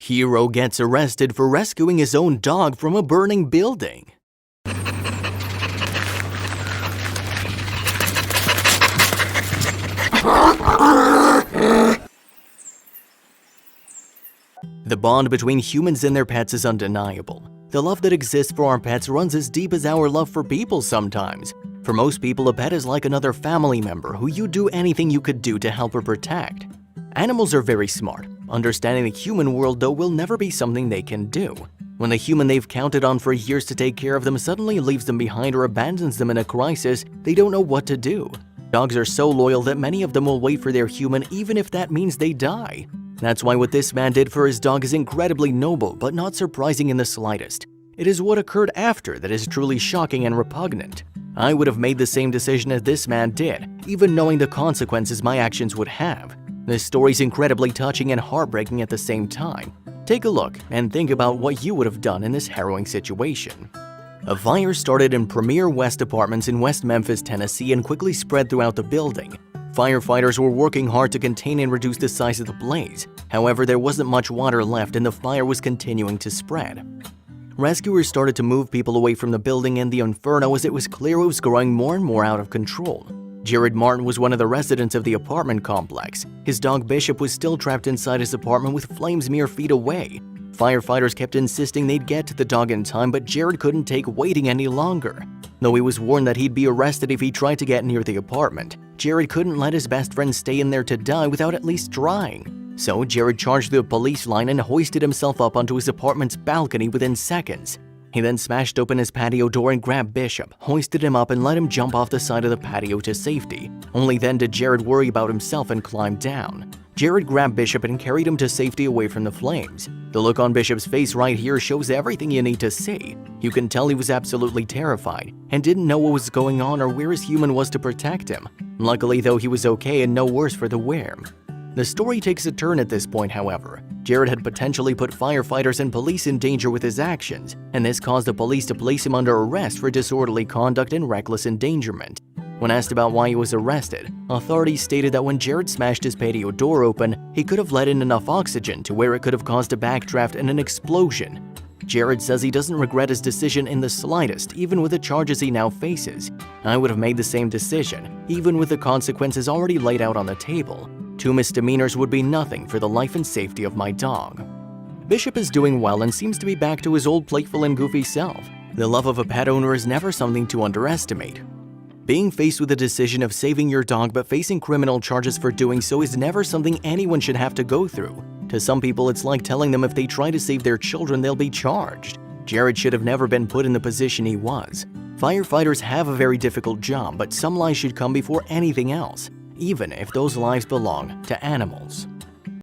Hero gets arrested for rescuing his own dog from a burning building. The bond between humans and their pets is undeniable. The love that exists for our pets runs as deep as our love for people sometimes. For most people, a pet is like another family member who you do anything you could do to help or protect. Animals are very smart. Understanding the human world, though, will never be something they can do. When the human they've counted on for years to take care of them suddenly leaves them behind or abandons them in a crisis, they don't know what to do. Dogs are so loyal that many of them will wait for their human even if that means they die. That's why what this man did for his dog is incredibly noble, but not surprising in the slightest. It is what occurred after that is truly shocking and repugnant. I would have made the same decision as this man did, even knowing the consequences my actions would have. This story is incredibly touching and heartbreaking at the same time. Take a look and think about what you would have done in this harrowing situation. A fire started in Premier West Apartments in West Memphis, Tennessee, and quickly spread throughout the building. Firefighters were working hard to contain and reduce the size of the blaze. However, there wasn't much water left and the fire was continuing to spread. Rescuers started to move people away from the building and the inferno as it was clear it was growing more and more out of control. Jared Martin was one of the residents of the apartment complex. His dog Bishop was still trapped inside his apartment with flames mere feet away. Firefighters kept insisting they'd get to the dog in time, but Jared couldn't take waiting any longer. Though he was warned that he'd be arrested if he tried to get near the apartment, Jared couldn't let his best friend stay in there to die without at least trying. So Jared charged the police line and hoisted himself up onto his apartment's balcony within seconds. He then smashed open his patio door and grabbed Bishop, hoisted him up and let him jump off the side of the patio to safety. Only then did Jared worry about himself and climb down. Jared grabbed Bishop and carried him to safety away from the flames. The look on Bishop's face right here shows everything you need to see. You can tell he was absolutely terrified and didn't know what was going on or where his human was to protect him. Luckily though, he was okay and no worse for the wear. The story takes a turn at this point, however. Jared had potentially put firefighters and police in danger with his actions, and this caused the police to place him under arrest for disorderly conduct and reckless endangerment. When asked about why he was arrested, authorities stated that when Jared smashed his patio door open, he could have let in enough oxygen to where it could have caused a backdraft and an explosion. Jared says he doesn't regret his decision in the slightest, even with the charges he now faces. I would have made the same decision, even with the consequences already laid out on the table. 2 misdemeanors would be nothing for the life and safety of my dog. Bishop is doing well and seems to be back to his old playful and goofy self. The love of a pet owner is never something to underestimate. Being faced with the decision of saving your dog but facing criminal charges for doing so is never something anyone should have to go through. To some people, it's like telling them if they try to save their children, they'll be charged. Jared should have never been put in the position he was. Firefighters have a very difficult job, but some lives should come before anything else, even if those lives belong to animals.